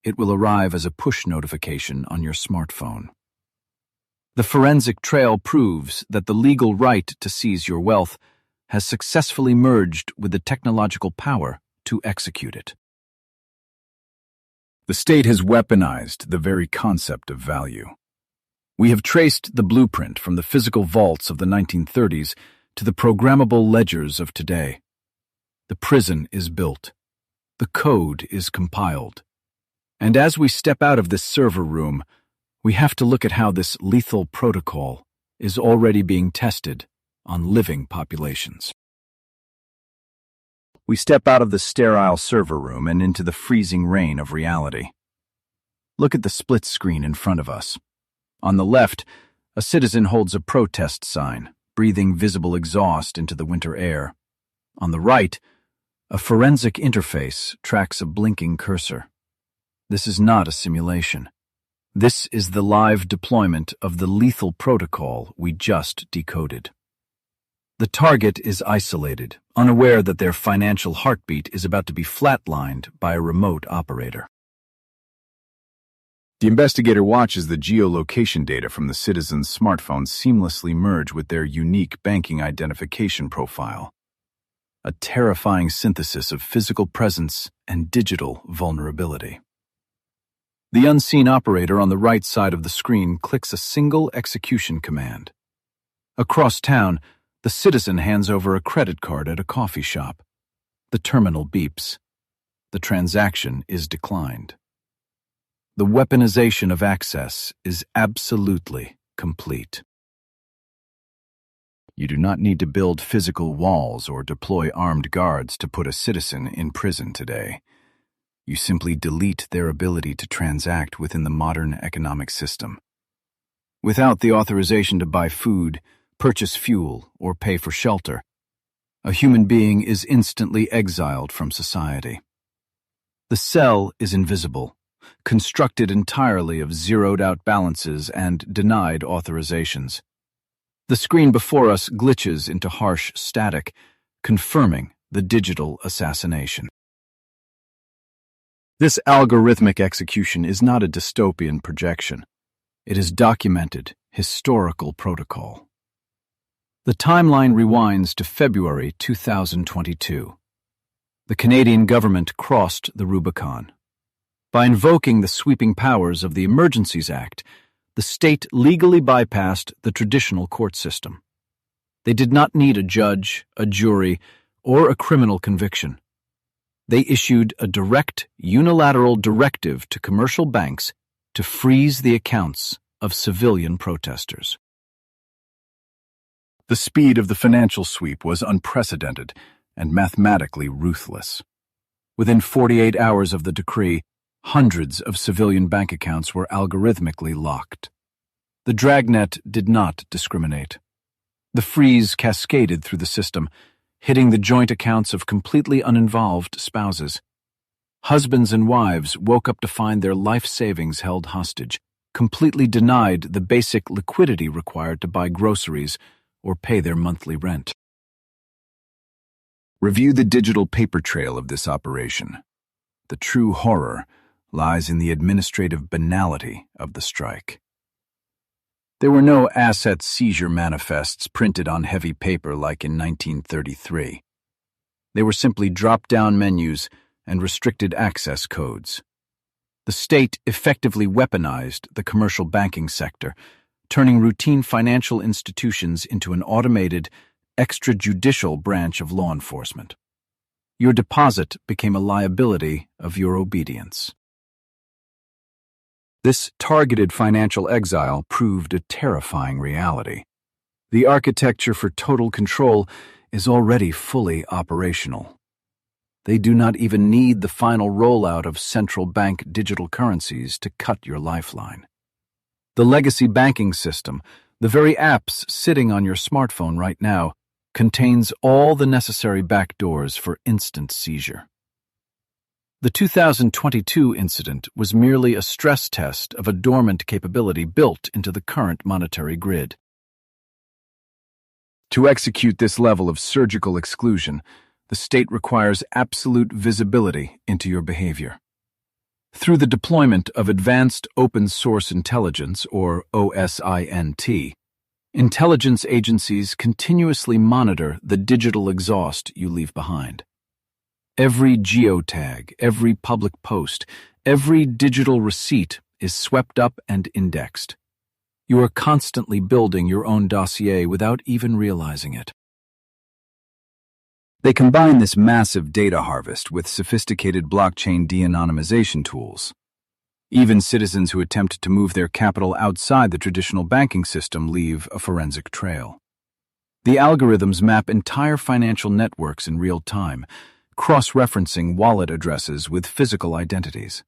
It will arrive as a push notification on your smartphone. The forensic trail proves that the legal right to seize your wealth has successfully merged with the technological power to execute it. The state has weaponized the very concept of value. We have traced the blueprint from the physical vaults of the 1930s to the programmable ledgers of today. The prison is built. The code is compiled. And as we step out of this server room, we have to look at how this lethal protocol is already being tested on living populations. We step out of the sterile server room and into the freezing rain of reality. Look at the split screen in front of us. On the left, a citizen holds a protest sign, breathing visible exhaust into the winter air. On the right, a forensic interface tracks a blinking cursor. This is not a simulation. This is the live deployment of the lethal protocol we just decoded. The target is isolated, unaware that their financial heartbeat is about to be flatlined by a remote operator. The investigator watches the geolocation data from the citizen's smartphone seamlessly merge with their unique banking identification profile. A terrifying synthesis of physical presence and digital vulnerability. The unseen operator on the right side of the screen clicks a single execution command. Across town, the citizen hands over a credit card at a coffee shop. The terminal beeps. The transaction is declined. The weaponization of access is absolutely complete. You do not need to build physical walls or deploy armed guards to put a citizen in prison today. You simply delete their ability to transact within the modern economic system. Without the authorization to buy food, purchase fuel, or pay for shelter, a human being is instantly exiled from society. The cell is invisible, constructed entirely of zeroed-out balances and denied authorizations. The screen before us glitches into harsh static, confirming the digital assassination. This algorithmic execution is not a dystopian projection. It is documented, historical protocol. The timeline rewinds to February 2022. The Canadian government crossed the Rubicon. By invoking the sweeping powers of the Emergencies Act, the state legally bypassed the traditional court system. They did not need a judge, a jury, or a criminal conviction. They issued a direct, unilateral directive to commercial banks to freeze the accounts of civilian protesters. The speed of the financial sweep was unprecedented and mathematically ruthless. Within 48 hours of the decree, hundreds of civilian bank accounts were algorithmically locked. The dragnet did not discriminate. The freeze cascaded through the system, hitting the joint accounts of completely uninvolved spouses. Husbands and wives woke up to find their life savings held hostage, completely denied the basic liquidity required to buy groceries or pay their monthly rent. Review the digital paper trail of this operation. The true horror lies in the administrative banality of the strike. There were no asset seizure manifests printed on heavy paper like in 1933. They were simply drop-down menus and restricted access codes. The state effectively weaponized the commercial banking sector, turning routine financial institutions into an automated, extrajudicial branch of law enforcement. Your deposit became a liability of your obedience. This targeted financial exile proved a terrifying reality. The architecture for total control is already fully operational. They do not even need the final rollout of central bank digital currencies to cut your lifeline. The legacy banking system, the very apps sitting on your smartphone right now, contains all the necessary backdoors for instant seizure. The 2022 incident was merely a stress test of a dormant capability built into the current monetary grid. To execute this level of surgical exclusion, the state requires absolute visibility into your behavior. Through the deployment of Advanced Open Source Intelligence, or OSINT, intelligence agencies continuously monitor the digital exhaust you leave behind. Every geotag, every public post, every digital receipt is swept up and indexed. You are constantly building your own dossier without even realizing it. They combine this massive data harvest with sophisticated blockchain de-anonymization tools. Even citizens who attempt to move their capital outside the traditional banking system leave a forensic trail. The algorithms map entire financial networks in real time, cross-referencing wallet addresses with physical identities.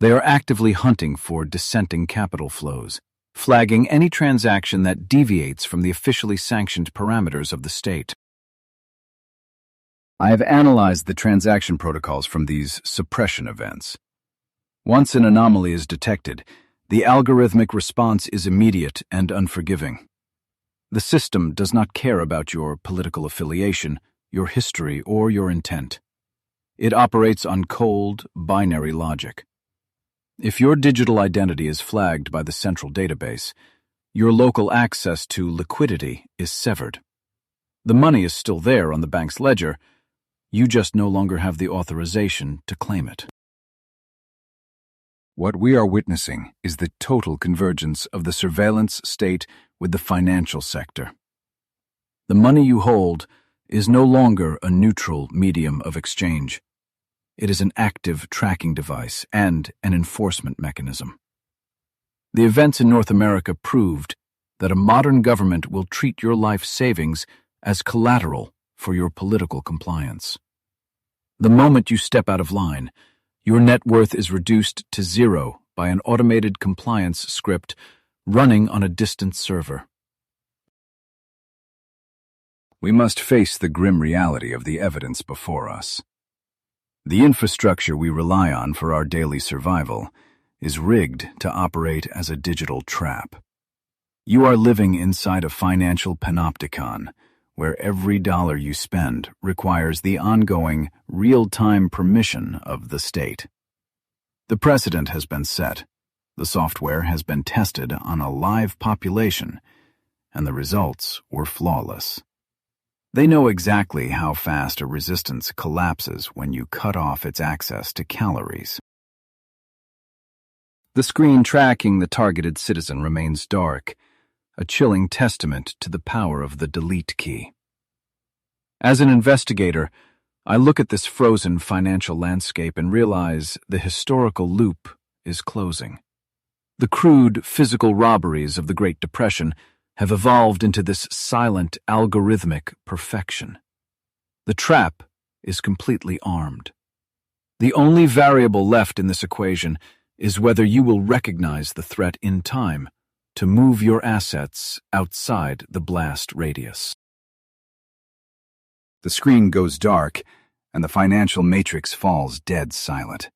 They are actively hunting for dissenting capital flows, flagging any transaction that deviates from the officially sanctioned parameters of the state. I have analyzed the transaction protocols from these suppression events. Once an anomaly is detected, the algorithmic response is immediate and unforgiving. The system does not care about your political affiliation, your history, or your intent. It operates on cold, binary logic. If your digital identity is flagged by the central database, your local access to liquidity is severed. The money is still there on the bank's ledger. You just no longer have the authorization to claim it. What we are witnessing is the total convergence of the surveillance state with the financial sector. The money you hold is no longer a neutral medium of exchange. It is an active tracking device and an enforcement mechanism. The events in North America proved that a modern government will treat your life savings as collateral for your political compliance. The moment you step out of line, your net worth is reduced to zero by an automated compliance script running on a distant server. We must face the grim reality of the evidence before us. The infrastructure we rely on for our daily survival is rigged to operate as a digital trap. You are living inside a financial panopticon, where every dollar you spend requires the ongoing, real-time permission of the state. The precedent has been set, the software has been tested on a live population, and the results were flawless. They know exactly how fast a resistance collapses when you cut off its access to calories. The screen tracking the targeted citizen remains dark, a chilling testament to the power of the delete key. As an investigator, I look at this frozen financial landscape and realize the historical loop is closing. The crude, physical robberies of the Great Depression have evolved into this silent, algorithmic perfection. The trap is completely armed. The only variable left in this equation is whether you will recognize the threat in time to move your assets outside the blast radius. The screen goes dark, and the financial matrix falls dead silent.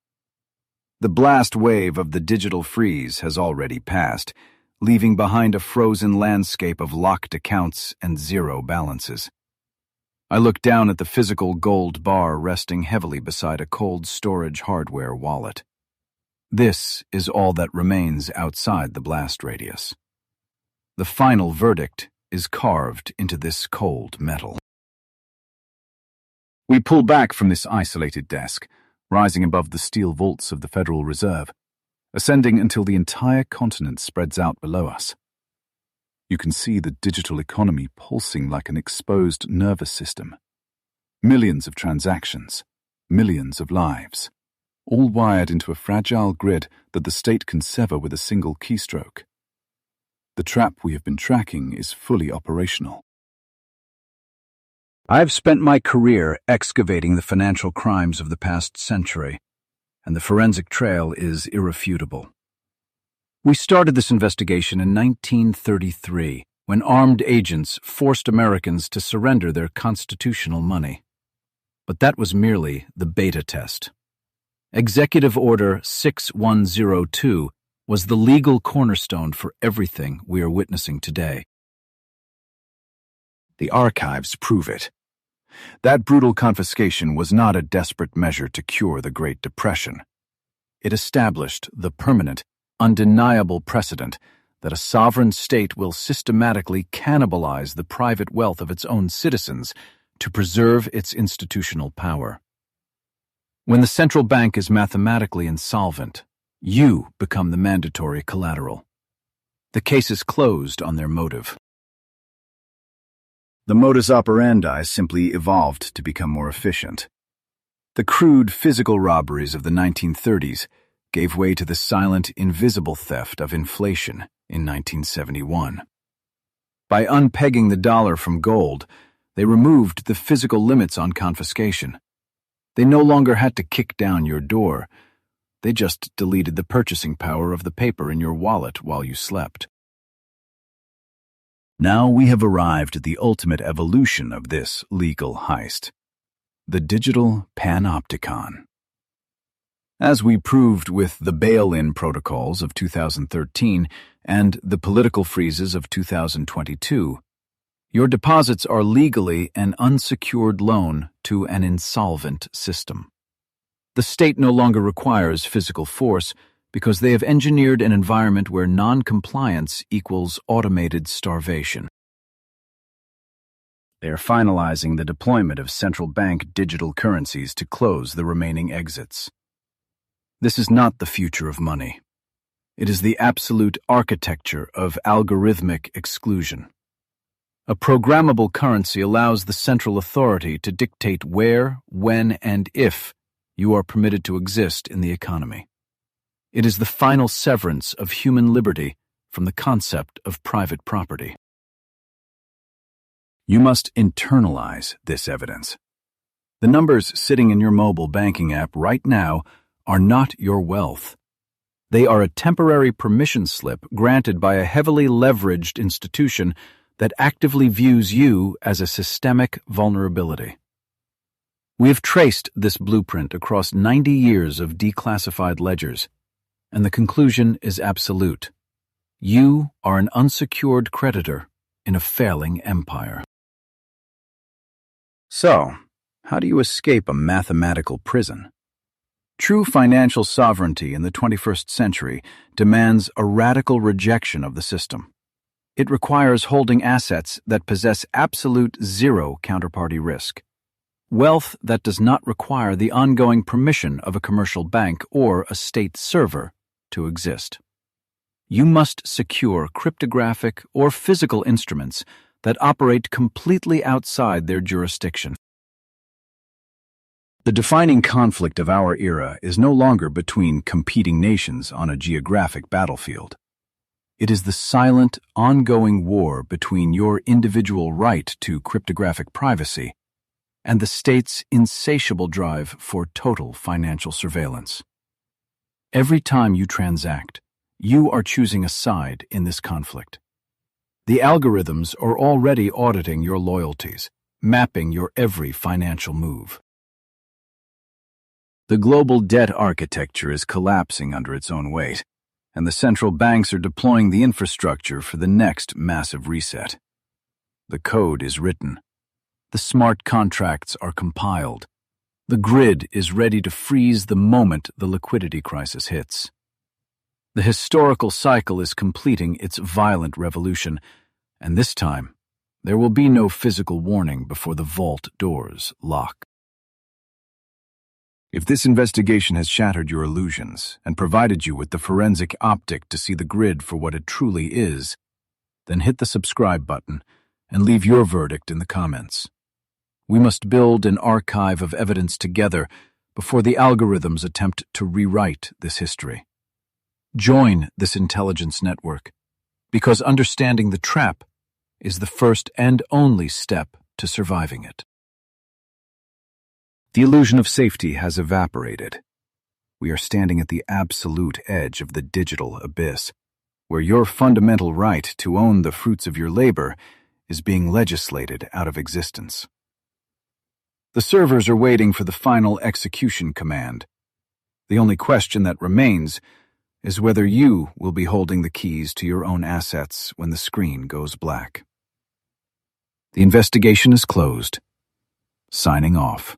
The blast wave of the digital freeze has already passed, leaving behind a frozen landscape of locked accounts and zero balances. I look down at the physical gold bar resting heavily beside a cold storage hardware wallet. This is all that remains outside the blast radius. The final verdict is carved into this cold metal. We pull back from this isolated desk, rising above the steel vaults of the Federal Reserve, ascending until the entire continent spreads out below us. You can see the digital economy pulsing like an exposed nervous system. Millions of transactions, millions of lives, all wired into a fragile grid that the state can sever with a single keystroke. The trap we have been tracking is fully operational. I've spent my career excavating the financial crimes of the past century, and the forensic trail is irrefutable. We started this investigation in 1933, when armed agents forced Americans to surrender their constitutional money. But that was merely the beta test. Executive Order 6102 was the legal cornerstone for everything we are witnessing today. The archives prove it. That brutal confiscation was not a desperate measure to cure the Great Depression. It established the permanent, undeniable precedent that a sovereign state will systematically cannibalize the private wealth of its own citizens to preserve its institutional power. When the central bank is mathematically insolvent, you become the mandatory collateral. The case is closed on their motive. The modus operandi simply evolved to become more efficient. The crude physical robberies of the 1930s gave way to the silent, invisible theft of inflation in 1971. By unpegging the dollar from gold, they removed the physical limits on confiscation. They no longer had to kick down your door. They just deleted the purchasing power of the paper in your wallet while you slept. Now we have arrived at the ultimate evolution of this legal heist, the digital panopticon. As we proved with the bail-in protocols of 2013 and the political freezes of 2022, your deposits are legally an unsecured loan to an insolvent system. The state no longer requires physical force because they have engineered an environment where non-compliance equals automated starvation. They are finalizing the deployment of central bank digital currencies to close the remaining exits. This is not the future of money. It is the absolute architecture of algorithmic exclusion. A programmable currency allows the central authority to dictate where, when, and if you are permitted to exist in the economy. It is the final severance of human liberty from the concept of private property. You must internalize this evidence. The numbers sitting in your mobile banking app right now are not your wealth. They are a temporary permission slip granted by a heavily leveraged institution that actively views you as a systemic vulnerability. We have traced this blueprint across 90 years of declassified ledgers, and the conclusion is absolute. You are an unsecured creditor in a failing empire. So, how do you escape a mathematical prison? True financial sovereignty in the 21st century demands a radical rejection of the system. It requires holding assets that possess absolute zero counterparty risk. Wealth that does not require the ongoing permission of a commercial bank or a state server to exist. You must secure cryptographic or physical instruments that operate completely outside their jurisdiction. The defining conflict of our era is no longer between competing nations on a geographic battlefield. It is the silent, ongoing war between your individual right to cryptographic privacy and the state's insatiable drive for total financial surveillance. Every time you transact, you are choosing a side in this conflict. The algorithms are already auditing your loyalties, mapping your every financial move. The global debt architecture is collapsing under its own weight, and the central banks are deploying the infrastructure for the next massive reset. The code is written. The smart contracts are compiled. The grid is ready to freeze the moment the liquidity crisis hits. The historical cycle is completing its violent revolution, and this time, there will be no physical warning before the vault doors lock. If this investigation has shattered your illusions and provided you with the forensic optic to see the grid for what it truly is, then hit the subscribe button and leave your verdict in the comments. We must build an archive of evidence together before the algorithms attempt to rewrite this history. Join this intelligence network, because understanding the trap is the first and only step to surviving it. The illusion of safety has evaporated. We are standing at the absolute edge of the digital abyss, where your fundamental right to own the fruits of your labor is being legislated out of existence. The servers are waiting for the final execution command. The only question that remains is whether you will be holding the keys to your own assets when the screen goes black. The investigation is closed. Signing off.